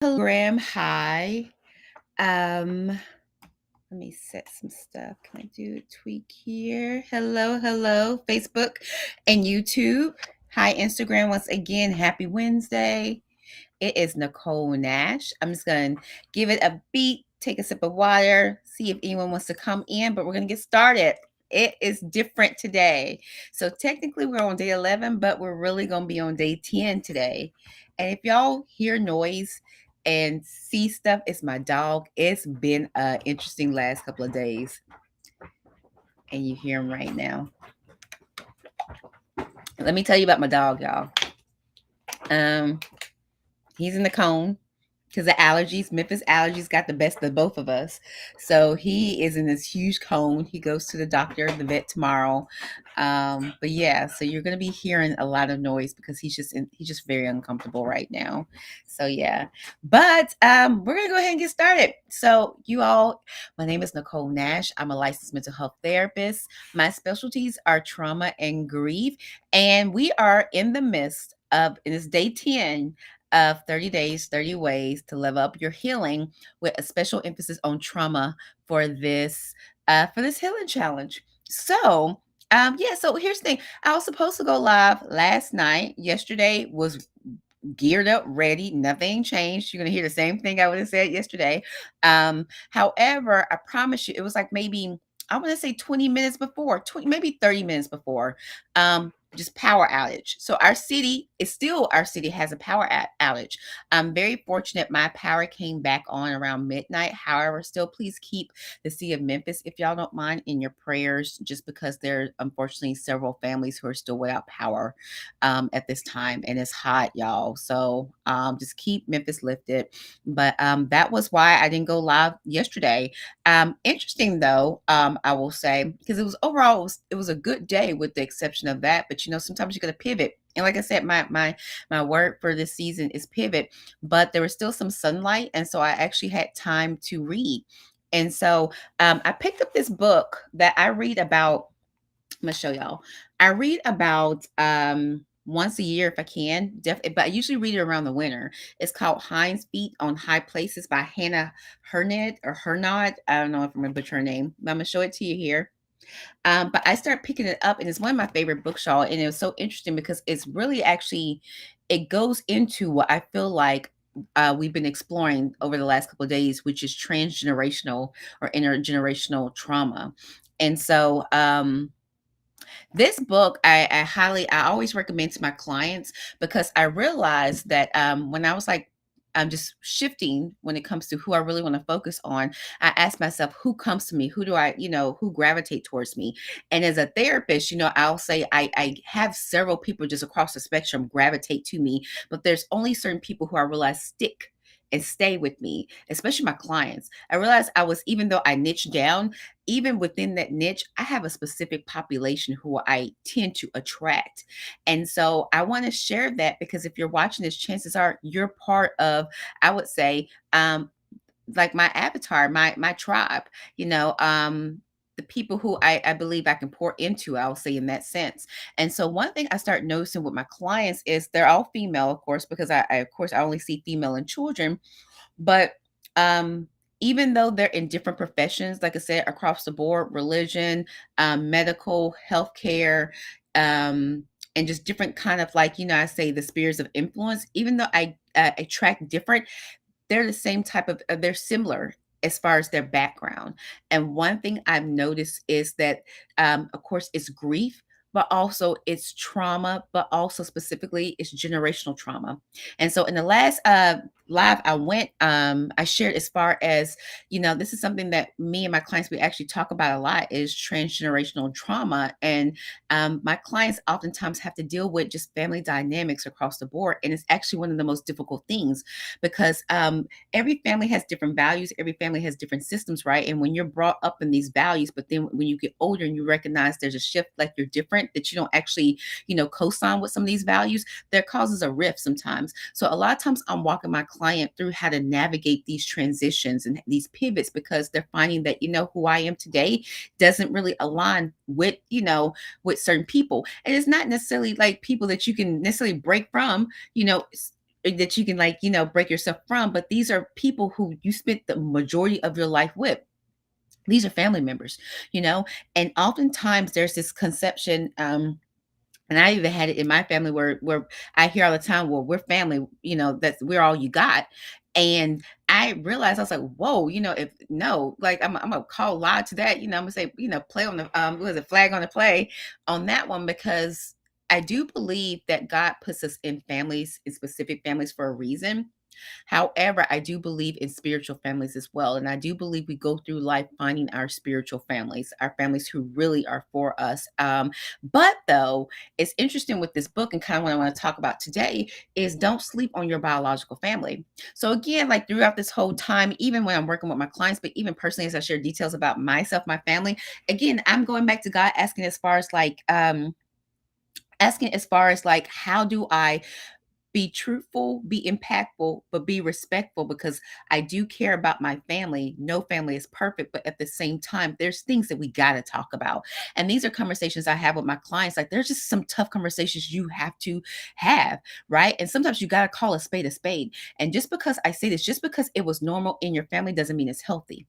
Graham, hi. Let me set some stuff. Can I do a tweak here? Hello, Facebook and YouTube. Hi, Instagram. Once again, happy Wednesday. It is Nicole Nash. I'm just going to give it a beat, take a sip of water, see if anyone wants to come in, but we're going to get started. It is different today. So technically we're on day 11, but we're really going to be on day 10 today. And if y'all hear noise and see stuff, it's my dog. It's been an interesting last couple of days. And you hear him right now. Let me tell you about my dog, y'all. He's in the cone because the allergies, Memphis allergies got the best of both of us. So he is in this huge cone. He goes to the doctor, the vet tomorrow. But yeah, so you're gonna be hearing a lot of noise because he's just very uncomfortable right now. So yeah, but we're gonna go ahead and get started. So you all, my name is Nicole Nash. I'm a licensed mental health therapist. My specialties are trauma and grief, and we are in the midst of, and it's day 10 of 30 days, 30 ways to level up your healing, with a special emphasis on trauma for this healing challenge. So, so here's the thing. I was supposed to go live last night. Yesterday was geared up, ready. Nothing changed. You're gonna hear the same thing I would have said yesterday. However, I promise you, it was like maybe I want to say 20 minutes before, 20, maybe 30 minutes before. Just power outage. So our city has a power outage. I'm very fortunate my power came back on around midnight. However, still please keep the city of Memphis, if y'all don't mind, in your prayers, just because there are unfortunately several families who are still without power at this time, and it's hot, y'all. So just keep Memphis lifted. But that was why I didn't go live yesterday. Interesting though, I will say, because it was overall it was a good day with the exception of that. But sometimes you got to pivot. And like I said, my word for this season is pivot. But there was still some sunlight, and so I actually had time to read. And so I picked up this book that I read about. I'm gonna show y'all. I read about once a year if I can, but I usually read it around the winter. It's called Hind's Feet on High Places by Hannah Hurned or Hernod. I don't know if I'm gonna butcher her name, but I'm gonna show it to you here. But I started picking it up, and it's one of my favorite books, y'all. And it was so interesting because it's really actually it goes into what I feel like we've been exploring over the last couple of days, which is transgenerational or intergenerational trauma. And so this book I always recommend to my clients, because I realized that when I was like I'm just shifting when it comes to who I really want to focus on. I ask myself, who comes to me? Who do I, who gravitate towards me? And as a therapist, I'll say I have several people just across the spectrum gravitate to me, but there's only certain people who I realize stick and stay with me, especially my clients. I realized even though I niche down, even within that niche, I have a specific population who I tend to attract. And so I want to share that, because if you're watching this, chances are you're part of, I would say, like my avatar, my tribe, the people who I believe I can pour into, I'll say, in that sense. And so one thing I start noticing with my clients is they're all female, of course, because of course I only see female and children. But even though they're in different professions, like I said, across the board, religion, medical, healthcare, and just different kind of, like, I say the spheres of influence, even though I attract different, they're the same type of, they're similar as far as their background. And one thing I've noticed is that, of course, it's grief, but also it's trauma, but also specifically it's generational trauma. And so in the last live I went, I shared, as far as, this is something that me and my clients, we actually talk about a lot, is transgenerational trauma. And my clients oftentimes have to deal with just family dynamics across the board. And it's actually one of the most difficult things, because every family has different values, every family has different systems, right? And when you're brought up in these values, but then when you get older and you recognize there's a shift, like you're different, that you don't actually, co-sign with some of these values, that causes a rift sometimes. So a lot of times I'm walking my client through how to navigate these transitions and these pivots, because they're finding that, who I am today doesn't really align with, with certain people. And it's not necessarily like people that you can necessarily break from, that you can, like, break yourself from, but these are people who you spent the majority of your life with. These are family members, you know, and oftentimes there's this conception, and I even had it in my family where I hear all the time, "Well, we're family, that's we're all you got." And I realized I was like, "Whoa, if no, like I'm gonna call lie to that, I'm gonna say, play on the what is it, flag on the play on that one because I do believe that God puts us in families, in specific families for a reason. However, I do believe in spiritual families as well. And I do believe we go through life finding our spiritual families, our families who really are for us. But though, it's interesting with this book, and kind of what I want to talk about today is don't sleep on your biological family. So, again, like throughout this whole time, even when I'm working with my clients, but even personally, as I share details about myself, my family, again, I'm going back to God asking as far as like, how do I be truthful, be impactful, but be respectful because I do care about my family. No family is perfect, but at the same time, there's things that we got to talk about. And these are conversations I have with my clients. Like, there's just some tough conversations you have to have, right? And sometimes you got to call a spade a spade. And just because I say this, just because it was normal in your family doesn't mean it's healthy.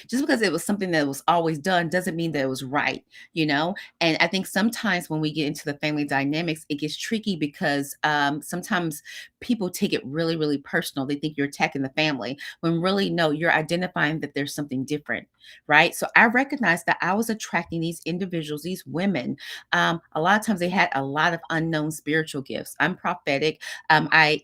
Just because it was something that was always done doesn't mean that it was right, you know? And I think sometimes when we get into the family dynamics, it gets tricky because sometimes people take it really, really personal. They think you're attacking the family when really, no, you're identifying that there's something different, right? So I recognized that I was attracting these individuals, these women. A lot of times they had a lot of unknown spiritual gifts. I'm prophetic. I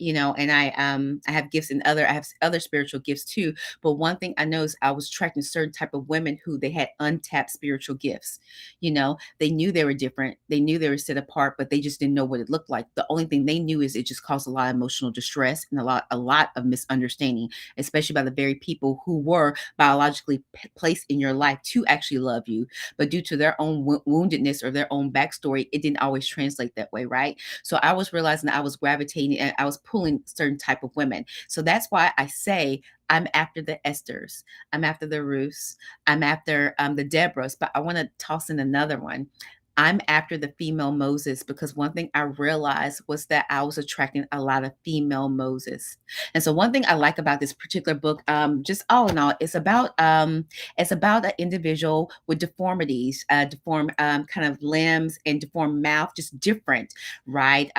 have gifts I have other spiritual gifts too. But one thing I know is I was attracting certain type of women who they had untapped spiritual gifts. They knew they were different. They knew they were set apart, but they just didn't know what it looked like. The only thing they knew is it just caused a lot of emotional distress and a lot of misunderstanding, especially by the very people who were biologically placed in your life to actually love you. But due to their own woundedness or their own backstory, it didn't always translate that way, right? So I was realizing that I was gravitating and I was pulling certain type of women. So that's why I say I'm after the Esthers. I'm after the Ruths. I'm after the Deborahs, but I want to toss in another one. I'm after the female Moses because one thing I realized was that I was attracting a lot of female Moses. And so one thing I like about this particular book, just all in all, it's about an individual with deformities, deformed kind of limbs and deformed mouth, just different, right?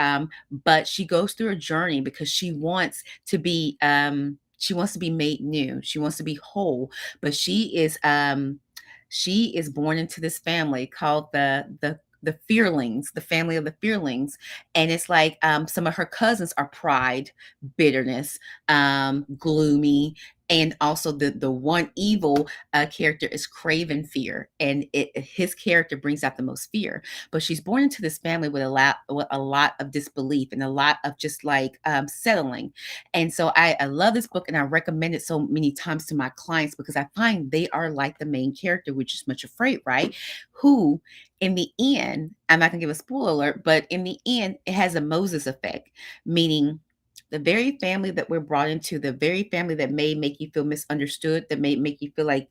But she goes through a journey because she wants to be made new. She wants to be whole, but she is born into this family called the Fearlings, the family of the Fearlings, and it's like some of her cousins are pride, bitterness, gloomy, and also the one evil character is Craven Fear, and his character brings out the most fear. But she's born into this family with a lot of disbelief and a lot of just like settling. And so I love this book and I recommend it so many times to my clients because I find they are like the main character, which is Much Afraid, right? Who, in the end, I'm not going to give a spoiler alert, but in the end, it has a Moses effect, meaning the very family that we're brought into, the very family that may make you feel misunderstood, that may make you feel like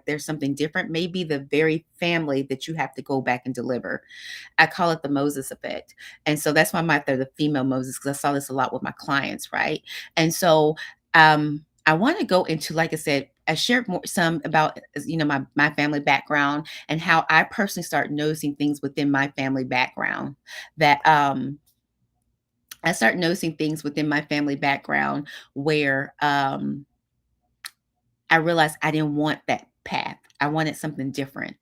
there's something different, may be the very family that you have to go back and deliver. I call it the Moses effect. And so that's why I'm out there, the female Moses, because I saw this a lot with my clients, right? And so I want to go into, like I said, I shared some about my family background and how I personally start noticing things within my family background that I start noticing things within my family background where I realized I didn't want that path. I wanted something different.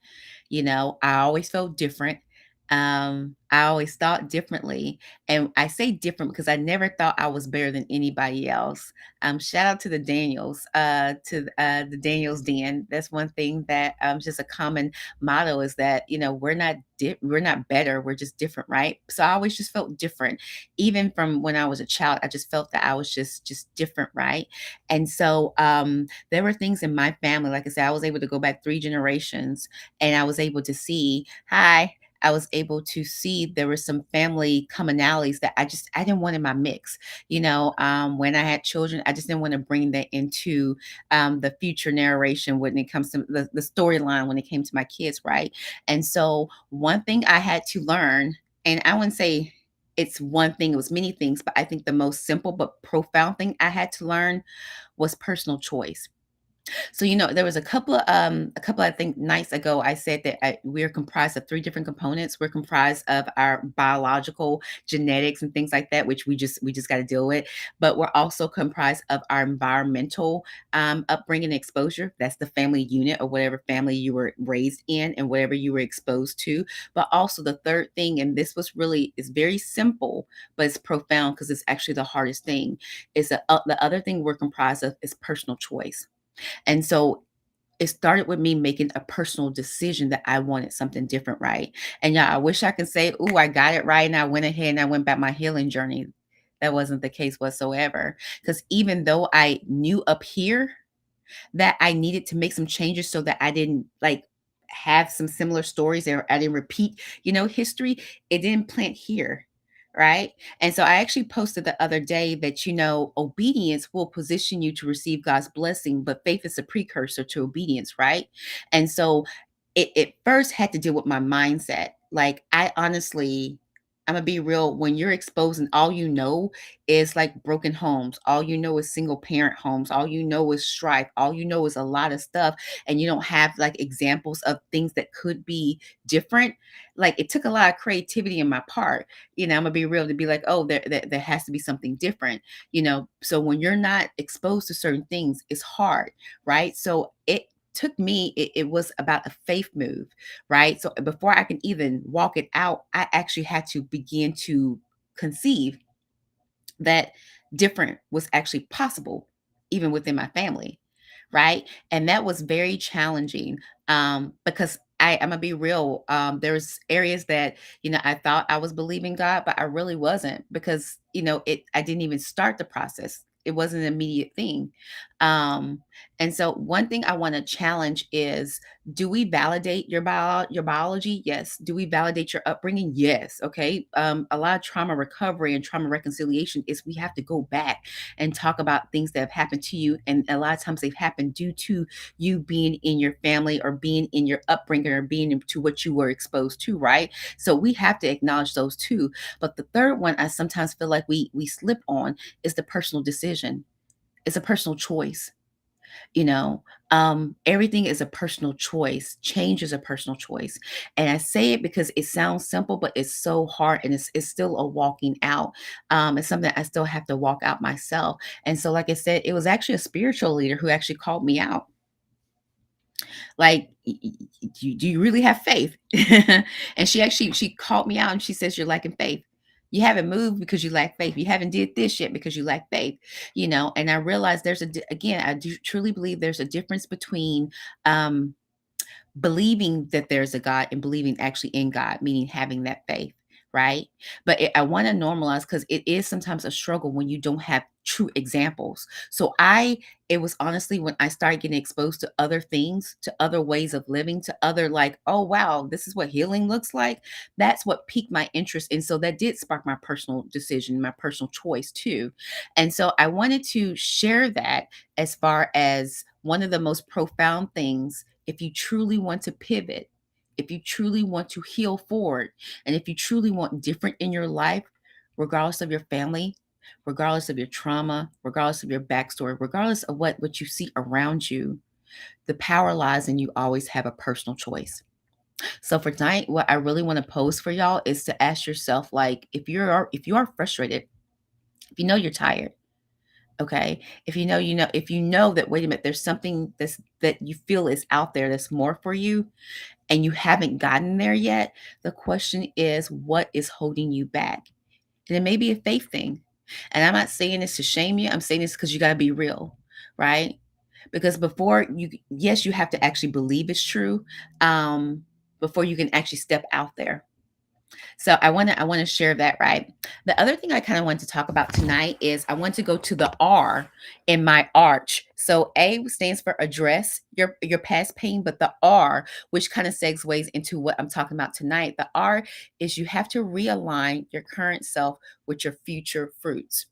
I always felt different. I always thought differently. And I say different because I never thought I was better than anybody else. Shout out to the Daniels, to the Daniels Den. That's one thing that just a common motto is that, we're not better. We're just different, right? So I always just felt different. Even from when I was a child, I just felt that I was just different, right? And so there were things in my family, like I said, I was able to go back 3 generations and I was able to see, hi, I was able to see there were some family commonalities that I didn't want in my mix. When I had children, I just didn't want to bring that into the future narration when it comes to the storyline when it came to my kids, right? And so one thing I had to learn, and I wouldn't say it's one thing, it was many things, but I think the most simple but profound thing I had to learn was personal choice. So, there was a couple I think nights ago I said that we're comprised of three different components. We're comprised of our biological genetics and things like that, which we just got to deal with. But we're also comprised of our environmental upbringing and exposure. That's the family unit or whatever family you were raised in and whatever you were exposed to. But also the third thing, and this was really is very simple, but it's profound because it's actually the hardest thing. Is the other thing we're comprised of is personal choice. And so it started with me making a personal decision that I wanted something different, right? And yeah, I wish I could say, "Ooh, I got it right," and I went ahead and I went back my healing journey. That wasn't the case whatsoever. Because even though I knew up here that I needed to make some changes so that I didn't like have some similar stories or I didn't repeat, history, it didn't plant here. Right. And so I actually posted the other day that, obedience will position you to receive God's blessing, but faith is a precursor to obedience. Right. And so it first had to deal with my mindset. Like, I honestly, I'm gonna be real. When you're exposed and all you know is like broken homes, all you know is single parent homes, all you know is strife, all you know is a lot of stuff, and you don't have like examples of things that could be different. Like, it took a lot of creativity in my part. I'm gonna be real to be like, oh, there has to be something different. So when you're not exposed to certain things, it's hard, right? So it was about a faith move, right? So before I can even walk it out, I actually had to begin to conceive that different was actually possible even within my family, right? And that was very challenging, because I'm gonna be real. There's areas that I thought I was believing God, but I really wasn't, because it I didn't even start the process. It wasn't an immediate thing. um, and so one thing I want to challenge is, do we validate your biology? Yes. Do we validate your upbringing? Yes. Okay. A lot of trauma recovery and trauma reconciliation is we have to go back and talk about things that have happened to you, and a lot of times they've happened due to you being in your family or being in your upbringing or being into what you were exposed to, right? So we have to acknowledge those too. But the third one I sometimes feel like we slip on is the personal decision. It's a personal choice. you know Everything is a personal choice. Change is a personal choice. And I say it because it sounds simple, but it's so hard, and it's still a walking out. It's something I still have to walk out myself. And so, like I said, it was actually a spiritual leader who actually called me out. Like, do you really have faith?" And she called me out and she says, "You're lacking faith. You haven't moved because you lack faith. You haven't did this yet because you lack faith." And I realized again, I do truly believe there's a difference between um believing that there's a God and believing actually in God, meaning having that faith, right? But I want to normalize, because it is sometimes a struggle when you don't have true examples. So it was honestly when I started getting exposed to other things, to other ways of living, to other, like, oh wow, this is what healing looks like. That's what piqued my interest. And so that did spark my personal decision, my personal choice too. And so I wanted to share that, as far as one of the most profound things. If you truly want to pivot, if you truly want to heal forward, and if you truly want different in your life, regardless of your family, regardless of your trauma, regardless of your backstory, regardless of what you see around you, the power lies in you always have a personal choice. So for tonight, what I really want to pose for y'all is to ask yourself, like, if you are frustrated, if you know you're tired, okay, if you know that, wait a minute, there's something that you feel is out there that's more for you, and you haven't gotten there yet, the question is, what is holding you back? And it may be a faith thing. And I'm not saying this to shame you. I'm saying this because you got to be real, right? Because yes, you have to actually believe it's true, um, before you can actually step out there. So I want to share that, right? The other thing I kind of want to talk about tonight is I want to go to the R in my arch. So A stands for address your past pain, but the R, which kind of segues into what I'm talking about tonight, the R is you have to realign your current self with your future fruits.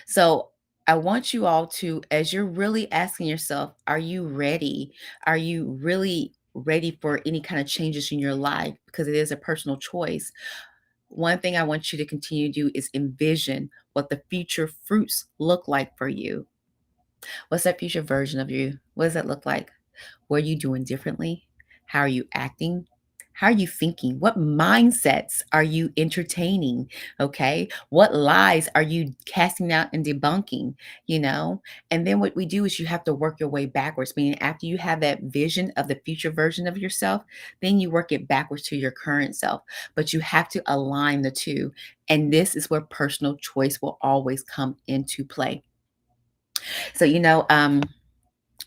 So I want you all to, as you're really asking yourself, are you ready? Are you really ready for any kind of changes in your life? Because it is a personal choice. One thing I want you to continue to do is envision what the future fruits look like for you. What's that future version of you? What does that look like? What are you doing differently? How are you acting? How are you thinking? What mindsets are you entertaining? Okay. What lies are you casting out and debunking? You know? And then what we do is you have to work your way backwards, meaning after you have that vision of the future version of yourself, then you work it backwards to your current self. But you have to align the two. And this is where personal choice will always come into play. So,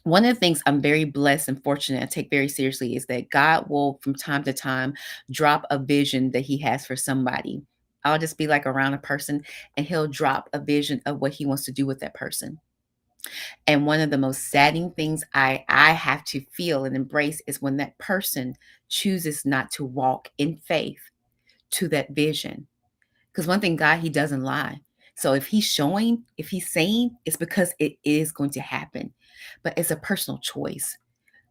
one of the things I'm very blessed and fortunate and take very seriously is that God will, from time to time, drop a vision that He has for somebody. I'll just be like around a person and He'll drop a vision of what He wants to do with that person. And one of the most saddening things I have to feel and embrace is when that person chooses not to walk in faith to that vision. Because one thing, God, He doesn't lie. So if He's showing, if He's saying, it's because it is going to happen. But it's a personal choice.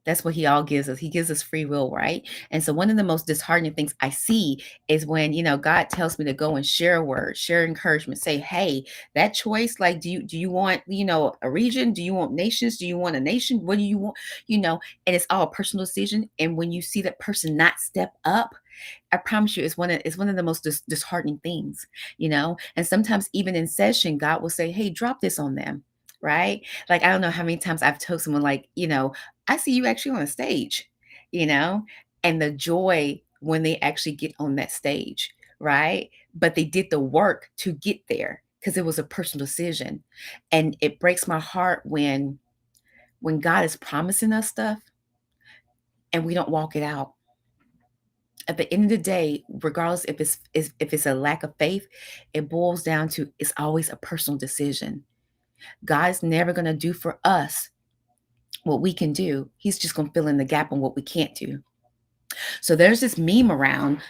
That's what He all gives us. He gives us free will, right? And so one of the most disheartening things I see is when, God tells me to go and share a word, share encouragement, say, hey, that choice, like, do you want, a region? Do you want nations? Do you want a nation? What do you want? And it's all a personal decision. And when you see that person not step up, I promise you, it's one of the most disheartening things, And sometimes even in session, God will say, "Hey, drop this on them." Right? Like I don't know how many times I've told someone, like, I see you actually on a stage, you know, and the joy when they actually get on that stage, right? But they did the work to get there because it was a personal decision, and it breaks my heart when God is promising us stuff and we don't walk it out at the end of the day, regardless if it's a lack of faith, it boils down to it's always a personal decision. God's never going to do for us what we can do. He's just going to fill in the gap on what we can't do. So there's this meme around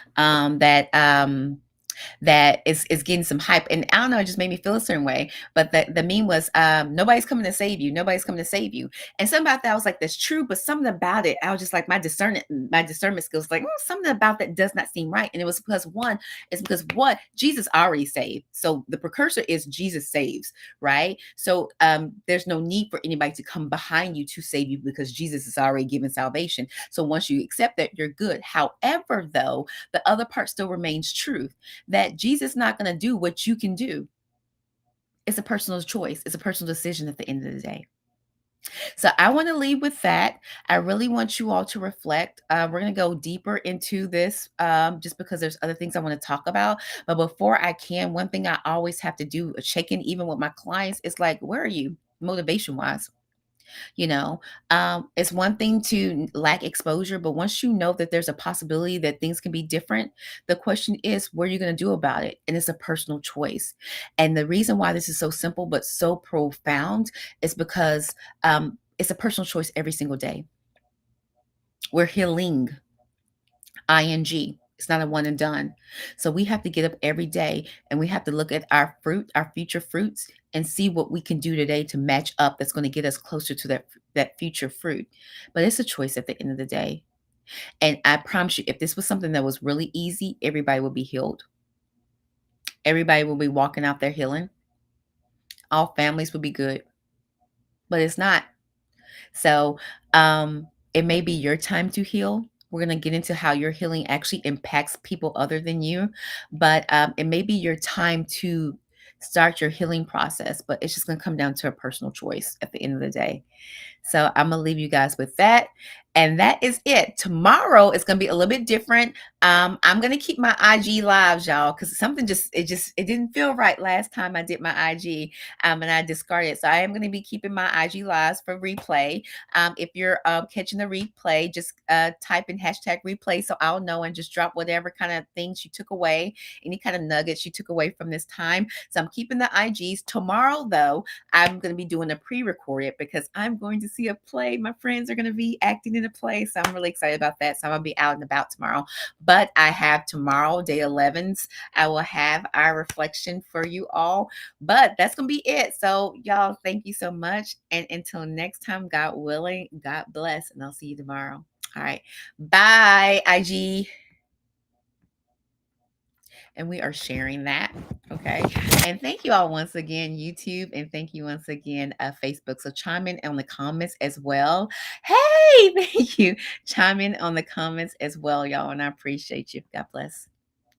that is getting some hype. And I don't know, it just made me feel a certain way. But the meme was, nobody's coming to save you. Nobody's coming to save you. And something about that, I was like, that's true. But something about it, I was just like, my discernment skills, like, something about that does not seem right. And it was because what Jesus already saved. So the precursor is Jesus saves, right? So there's no need for anybody to come behind you to save you because Jesus is already given salvation. So once you accept that, you're good. However, though, the other part still remains truth that Jesus is not going to do what you can do. It's a personal choice. It's a personal decision at the end of the day. So I want to leave with that. I really want you all to reflect. We're going to go deeper into this just because there's other things I want to talk about. But before I can, one thing I always have to do a check in, even with my clients, is like, where are you motivation wise? you know it's one thing to lack exposure, but once you know that there's a possibility that things can be different, the question is, what are you going to do about it? And it's a personal choice. And the reason why this is so simple but so profound is because it's a personal choice every single day. We're healing, ing. It's not a one and done. So we have to get up every day and we have to look at our fruit, our future fruits, and see what we can do today to match up that's going to get us closer to that future fruit. But it's a choice at the end of the day. And I promise you, if this was something that was really easy, everybody would be healed. Everybody will be walking out there healing. All families would be good. But it's not. So it may be your time to heal. We're going to get into how your healing actually impacts people other than you. But it may be your time to start your healing process. But it's just going to come down to a personal choice at the end of the day. So I'm gonna leave you guys with that. And that is it. Tomorrow is gonna be a little bit different. I'm gonna keep my IG lives, y'all, because something it didn't feel right last time I did my IG, and I discarded it. So I am gonna be keeping my IG lives for replay. If you're catching the replay, just type in hashtag replay so I'll know, and just drop whatever kind of things you took away, any kind of nuggets you took away from this time. So I'm keeping the IGs. Tomorrow, though, I'm going to be doing a pre-recorded because I'm going to see a play. My friends are going to be acting in a play. So I'm really excited about that. So I'm going to be out and about tomorrow. But I have tomorrow, day 11s, I will have our reflection for you all. But that's going to be it. So y'all, thank you so much. And until next time, God willing, God bless. And I'll see you tomorrow. All right. Bye, IG. and we are sharing that. Okay. And thank you all once again, YouTube, and thank you once again, Facebook. So chime in on the comments as well. Hey, thank you. Chime in on the comments as well, y'all, and I appreciate you. God bless.